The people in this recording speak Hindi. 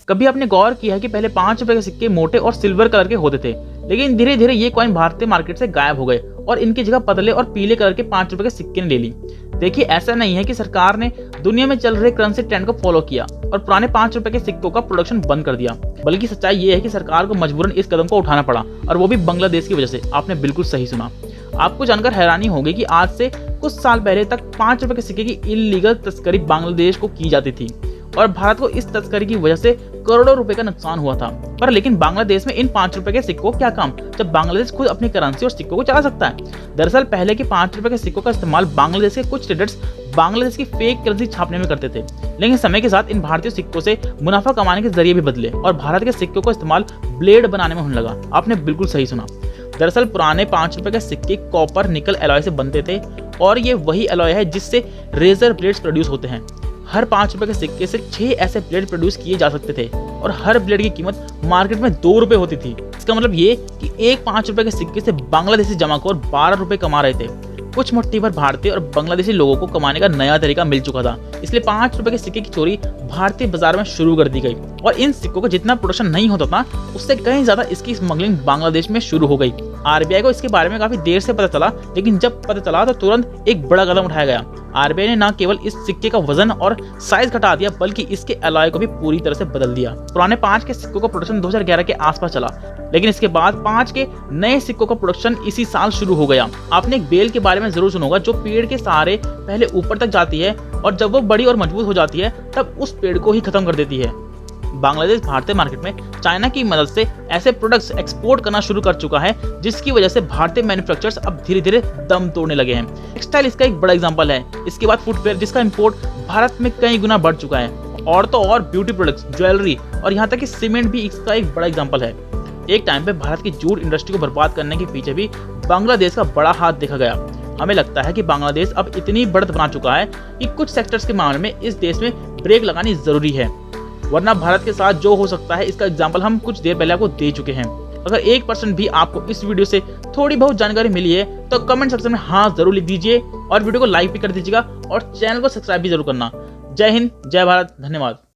कभी आपने गौर किया है कि पहले 5 रुपए के सिक्के मोटे और सिल्वर कलर के होते थे, लेकिन धीरे धीरे ये कॉइन भारतीय मार्केट से गायब हो गए और इनकी जगह पतले और पीले कलर के 5 रुपए के सिक्के ने ले ली। देखिए, ऐसा नहीं है कि सरकार ने दुनिया में चल रहे करेंसी ट्रेंड को फॉलो किया और पुराने 5 रुपए के सिक्कों का प्रोडक्शन बंद कर दिया, बल्कि सच्चाई ये है कि सरकार को मजबूरन इस कदम को उठाना पड़ा, और वो भी बांग्लादेश की वजह से। आपने बिल्कुल सही सुना। आपको जानकर हैरानी होगी कि आज से कुछ साल पहले तक 5 रुपए के सिक्के की इल्लीगल तस्करी बांग्लादेश को की जाती थी और भारत को इस तस्करी की वजह से करोड़ों रुपए का नुकसान हुआ था। पर लेकिन बांग्लादेश में इन 5 रुपए के सिक्कों क्या काम, जब बांग्लादेश खुद अपनी करेंसी और सिक्कों को चला सकता है। दरअसल पहले के 5 रुपए के सिक्कों का इस्तेमाल बांग्लादेश के कुछ ट्रेडर्स बांग्लादेश की फेक करेंसी छापने में करते थे, लेकिन समय के साथ इन भारतीय सिक्कों से मुनाफा कमाने के जरिए भी बदले और भारत के सिक्कों का इस्तेमाल ब्लेड बनाने में होने लगा। आपने बिल्कुल सही सुना। दरअसल पुराने 5 रुपए के सिक्के कॉपर निकल एलॉय से बनते थे और ये वही एलॉय है जिससे रेजर ब्लेड्स प्रोड्यूस होते हैं। हर 5 रुपए के सिक्के से 6 ऐसे ब्लेड प्रोड्यूस किए जा सकते थे और हर ब्लेड की कीमत मार्केट में 2 रुपए होती थी। इसका मतलब ये कि एक 5 रुपए के सिक्के से बांग्लादेशी जमाखोर 12 रुपए कमा रहे थे। कुछ मुट्ठी भर भारतीय और बांग्लादेशी लोगों को कमाने का नया तरीका मिल चुका था, इसलिए 5 रुपए के सिक्के की चोरी भारतीय बाजार में शुरू कर दी गई और इन सिक्कों का जितना प्रोडक्शन नहीं होता था उससे कहीं ज्यादा इसकी स्मगलिंग बांग्लादेश में शुरू हो गई। आरबीआई को इसके बारे में काफी देर से पता चला, लेकिन जब पता चला तो तुरंत एक बड़ा कदम उठाया गया। आरबीआई ने न केवल इस सिक्के का वजन और साइज घटा दिया, बल्कि इसके एलॉय को भी पूरी तरह से बदल दिया। पुराने 5 के सिक्कों का प्रोडक्शन 2011 के आसपास चला, लेकिन इसके बाद 5 के नए सिक्कों का प्रोडक्शन इसी साल शुरू हो गया। आपने एक बेल के बारे में जरूर सुना होगा, जो पेड़ के सहारे पहले ऊपर तक जाती है और जब वो बड़ी और मजबूत हो जाती है तब उस पेड़ को ही खत्म कर देती है। बांग्लादेश भारतीय मार्केट में चाइना की मदद से ऐसे प्रोडक्ट्स एक्सपोर्ट करना शुरू कर चुका है, जिसकी वजह से भारतीय मैन्युफैक्चरर्स अब धीरे धीरे दम तोड़ने लगे हैं। टेक्सटाइल इसका एक बड़ा एग्जांपल है। इसके बाद फुटवेयर, जिसका इंपोर्ट भारत में कई गुना बढ़ चुका है, और तो और ब्यूटी प्रोडक्ट्स, ज्वेलरी और यहाँ तक कि सीमेंट भी इसका एक बड़ा एग्जाम्पल है। एक टाइम पे भारत की जूट इंडस्ट्री को बर्बाद करने के पीछे भी बांग्लादेश का बड़ा हाथ देखा गया। हमें लगता है कि बांग्लादेश अब इतनी बढ़त बना चुका है कि कुछ सेक्टर्स के मामले में इस देश में ब्रेक लगानी जरूरी है, वरना भारत के साथ जो हो सकता है इसका एग्जाम्पल हम कुछ देर पहले आपको दे चुके हैं। अगर 1% भी आपको इस वीडियो से थोड़ी बहुत जानकारी मिली है तो कमेंट सेक्शन में हाँ जरूर लिख दीजिए और वीडियो को लाइक भी कर दीजिएगा और चैनल को सब्सक्राइब भी जरूर करना। जय हिंद, जय भारत, धन्यवाद।